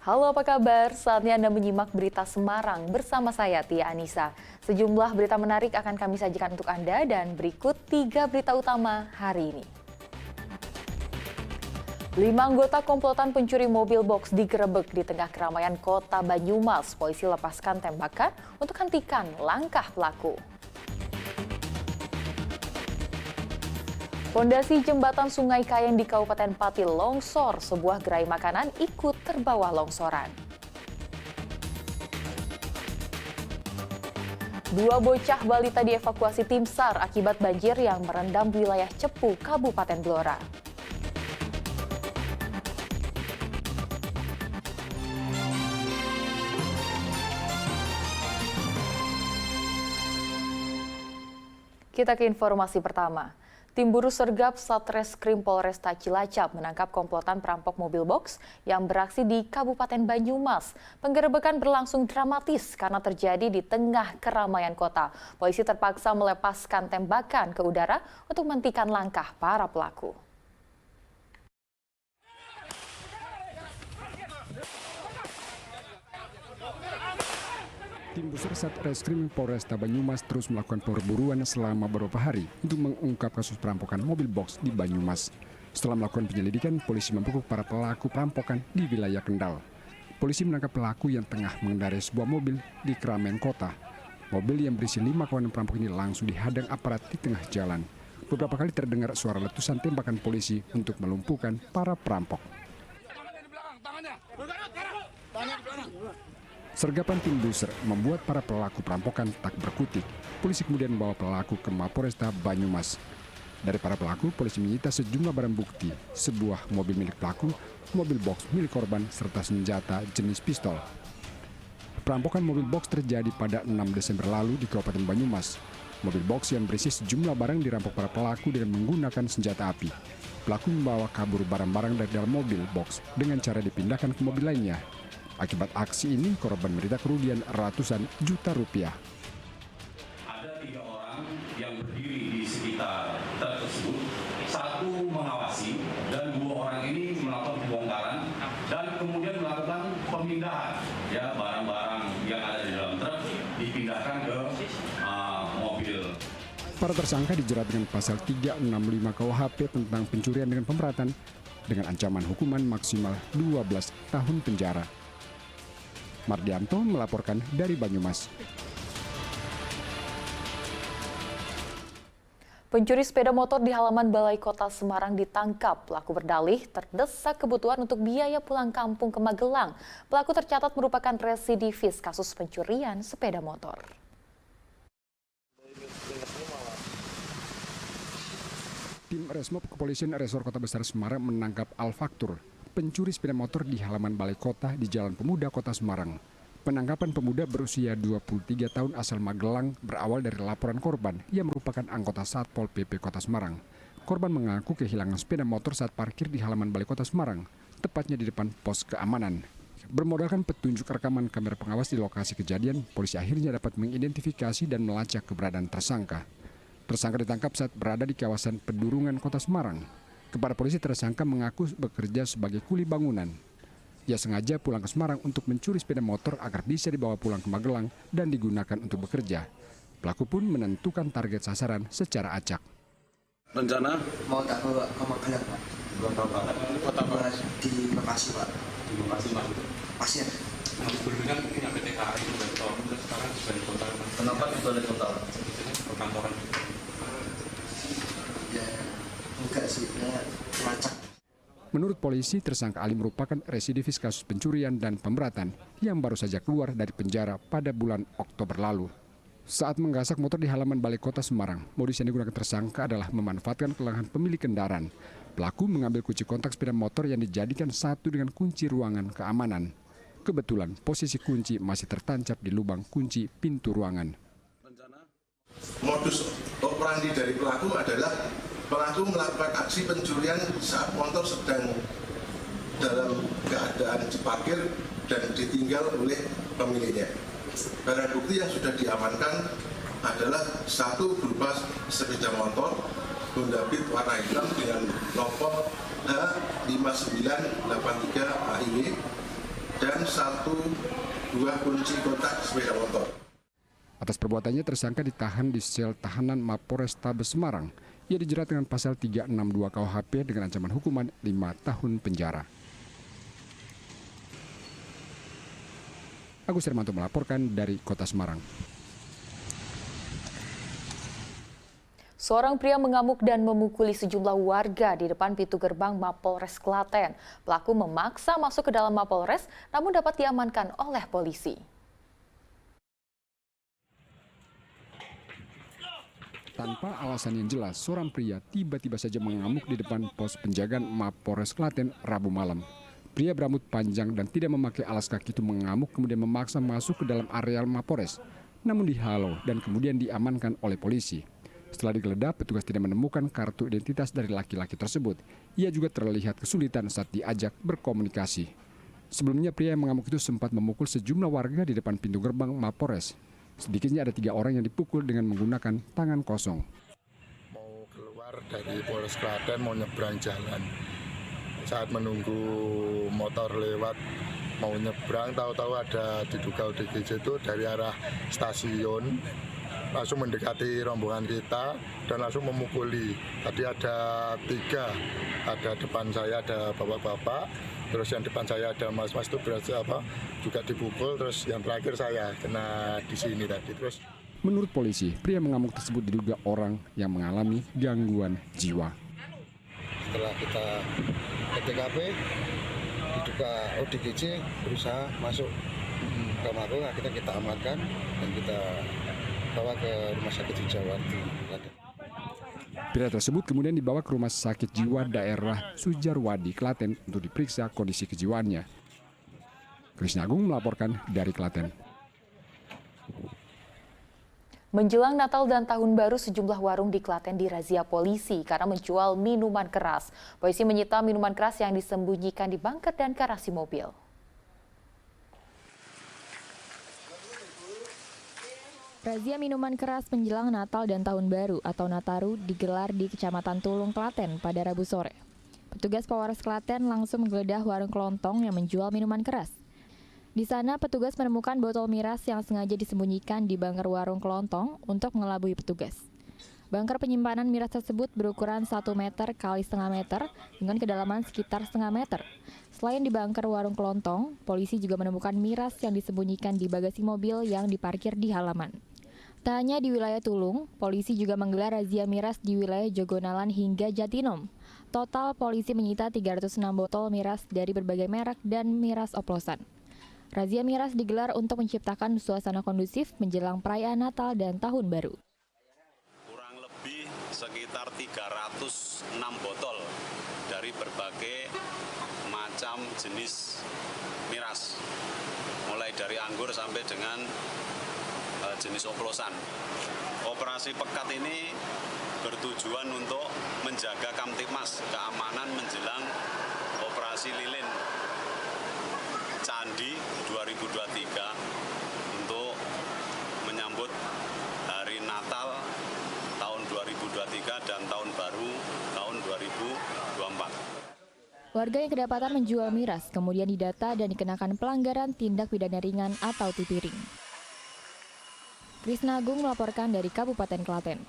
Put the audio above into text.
Halo, apa kabar? Saatnya Anda menyimak berita Semarang bersama saya, Tia Anissa. Sejumlah berita menarik akan kami sajikan untuk Anda dan berikut 3 berita utama hari ini. 5 anggota komplotan pencuri mobil box digerebek di tengah keramaian kota Banyumas. Polisi lepaskan tembakan untuk hentikan langkah pelaku. Pondasi jembatan Sungai Kayang di Kabupaten Pati longsor, sebuah gerai makanan ikut terbawa longsoran. 2 bocah balita dievakuasi tim SAR akibat banjir yang merendam wilayah Cepu, Kabupaten Blora. Kita ke informasi pertama. Tim Buru Sergap Satreskrim Polresta Cilacap menangkap komplotan perampok mobil box yang beraksi di Kabupaten Banyumas. Penggerebekan berlangsung dramatis karena terjadi di tengah keramaian kota. Polisi terpaksa melepaskan tembakan ke udara untuk menghentikan langkah para pelaku. Tim Besar Satreskrim Polresta Banyumas terus melakukan perburuan selama beberapa hari untuk mengungkap kasus perampokan mobil box di Banyumas. Setelah melakukan penyelidikan, polisi membekuk para pelaku perampokan di wilayah Kendal. Polisi menangkap pelaku yang tengah mengendarai sebuah mobil di keramaian kota. Mobil yang berisi 5 kawanan perampok ini langsung dihadang aparat di tengah jalan. Beberapa kali terdengar suara letusan tembakan polisi untuk melumpuhkan para perampok. Sergapan tim Buser membuat para pelaku perampokan tak berkutik. Polisi kemudian membawa pelaku ke Mapolresta Banyumas. Dari para pelaku, polisi menyita sejumlah barang bukti, sebuah mobil milik pelaku, mobil box milik korban, serta senjata jenis pistol. Perampokan mobil box terjadi pada 6 Desember lalu di Kabupaten Banyumas. Mobil box yang berisi sejumlah barang dirampok para pelaku dengan menggunakan senjata api. Pelaku membawa kabur barang-barang dari dalam mobil box dengan cara dipindahkan ke mobil lainnya. Akibat aksi ini, korban menderita kerugian ratusan juta rupiah. Ada 3 orang yang berdiri di sekitar truk tersebut, 1 mengawasi dan 2 orang ini melakukan pembongkaran dan kemudian melakukan pemindahan ya barang-barang yang ada di dalam truk dipindahkan ke mobil. Para tersangka dijerat dengan pasal 365 KUHP tentang pencurian dengan pemberatan dengan ancaman hukuman maksimal 12 tahun penjara. Mardianto melaporkan dari Banyumas. Pencuri sepeda motor di halaman Balai Kota Semarang ditangkap. Pelaku berdalih terdesak kebutuhan untuk biaya pulang kampung ke Magelang. Pelaku tercatat merupakan residivis kasus pencurian sepeda motor. Tim Resmob Kepolisian Resor Kota Besar Semarang menangkap Al-Faktur, pencuri sepeda motor di halaman Balai Kota di Jalan Pemuda Kota Semarang. Penangkapan pemuda berusia 23 tahun asal Magelang berawal dari laporan korban yang merupakan anggota Satpol PP Kota Semarang. Korban mengaku kehilangan sepeda motor saat parkir di halaman Balai Kota Semarang, tepatnya di depan pos keamanan. Bermodalkan petunjuk rekaman kamera pengawas di lokasi kejadian, polisi akhirnya dapat mengidentifikasi dan melacak keberadaan tersangka. Tersangka ditangkap saat berada di kawasan Pedurungan Kota Semarang. Kepada polisi, tersangka mengaku bekerja sebagai kuli bangunan. Ia sengaja pulang ke Semarang untuk mencuri sepeda motor agar bisa dibawa pulang ke Magelang dan digunakan untuk bekerja. Pelaku pun menentukan target sasaran secara acak. Rencana? Mau tak bawa ke Magelang, Pak. Kota apa? Di Bekasi, Pak. Di Bekasi, Mas. Pasien. Habis berhubungan punya PT KAI itu dari tahun, terus sekarang di Balai Kota. Kenapa di Balai Kota? Perkantoran. Ya, enggak sih, ya melacak. Menurut polisi, tersangka Ali merupakan residivis kasus pencurian dan pemberatan yang baru saja keluar dari penjara pada bulan Oktober lalu. Saat menggasak motor di halaman Balai Kota Semarang, modus yang digunakan tersangka adalah memanfaatkan kelelahan pemilik kendaraan. Pelaku mengambil kunci kontak sepeda motor yang dijadikan satu dengan kunci ruangan keamanan. Kebetulan posisi kunci masih tertancap di lubang kunci pintu ruangan. Modus operandi dari pelaku adalah pelaku melakukan aksi pencurian saat motor sedang dalam keadaan diparkir dan ditinggal oleh pemiliknya. Barang bukti yang sudah diamankan adalah 1 berupa sepeda motor Honda Beat warna hitam dengan nomor H5983 AIW dan 1 buah kunci kotak sepeda motor. Atas perbuatannya tersangka ditahan di sel tahanan Mapolrestabes Semarang. Ia dijerat dengan pasal 362 KUHP dengan ancaman hukuman 5 tahun penjara. Agus Hermanto melaporkan dari Kota Semarang. Seorang pria mengamuk dan memukuli sejumlah warga di depan pintu gerbang Mapolres Klaten. Pelaku memaksa masuk ke dalam Mapolres, namun dapat diamankan oleh polisi. Tanpa alasan yang jelas, seorang pria tiba-tiba saja mengamuk di depan pos penjagaan Mapolres Klaten Rabu malam. Pria berambut panjang dan tidak memakai alas kaki itu mengamuk kemudian memaksa masuk ke dalam areal Mapolres, namun dihalau dan kemudian diamankan oleh polisi. Setelah digeledah, petugas tidak menemukan kartu identitas dari laki-laki tersebut. Ia juga terlihat kesulitan saat diajak berkomunikasi. Sebelumnya pria yang mengamuk itu sempat memukul sejumlah warga di depan pintu gerbang Mapolres. Sedikitnya ada 3 orang yang dipukul dengan menggunakan tangan kosong. Mau keluar dari Polres Klaten mau nyebrang jalan. Saat menunggu motor lewat mau nyebrang, tahu-tahu ada diduga ODGJ itu dari arah stasiun langsung mendekati rombongan kita dan langsung memukuli. Tadi ada 3, ada depan saya ada bapak-bapak, terus yang depan saya ada mas-mas itu juga dipukul, terus yang terakhir saya kena di sini tadi. Terus menurut polisi, pria mengamuk tersebut diduga orang yang mengalami gangguan jiwa. Setelah kita ke TKP, diduga ODGJ berusaha masuk ke Mako, akhirnya kita amankan dan kita bawa ke rumah sakit Wijawati. Pria tersebut kemudian dibawa ke rumah sakit jiwa daerah Sujarwadi, Klaten untuk diperiksa kondisi kejiwaannya. Krisna Agung melaporkan dari Klaten. Menjelang Natal dan Tahun Baru, sejumlah warung di Klaten dirazia polisi karena menjual minuman keras. Polisi menyita minuman keras yang disembunyikan di bunker dan garasi mobil. Razia minuman keras menjelang Natal dan Tahun Baru atau Nataru digelar di Kecamatan Tulung, Klaten pada Rabu sore. Petugas Polres Klaten langsung menggeledah warung kelontong yang menjual minuman keras. Di sana petugas menemukan botol miras yang sengaja disembunyikan di bunker warung kelontong untuk mengelabui petugas. Bunker penyimpanan miras tersebut berukuran 1 meter x 0,5 meter dengan kedalaman sekitar 0,5 meter. Selain di bunker warung kelontong, polisi juga menemukan miras yang disembunyikan di bagasi mobil yang diparkir di halaman. Tak hanya di wilayah Tulung, polisi juga menggelar razia miras di wilayah Jogonalan hingga Jatinom. Total polisi menyita 306 botol miras dari berbagai merek dan miras oplosan. Razia miras digelar untuk menciptakan suasana kondusif menjelang perayaan Natal dan Tahun Baru. Kurang lebih sekitar 306 botol dari berbagai macam jenis miras, mulai dari anggur sampai dengan jenis oplosan. Operasi pekat ini bertujuan untuk menjaga Kamtipmas, keamanan menjelang operasi lilin Candi 2023 untuk menyambut hari Natal tahun 2023 dan tahun baru tahun 2024. Warga yang kedapatan menjual miras kemudian didata dan dikenakan pelanggaran tindak pidana ringan atau tipiring. Krisna Agung melaporkan dari Kabupaten Klaten.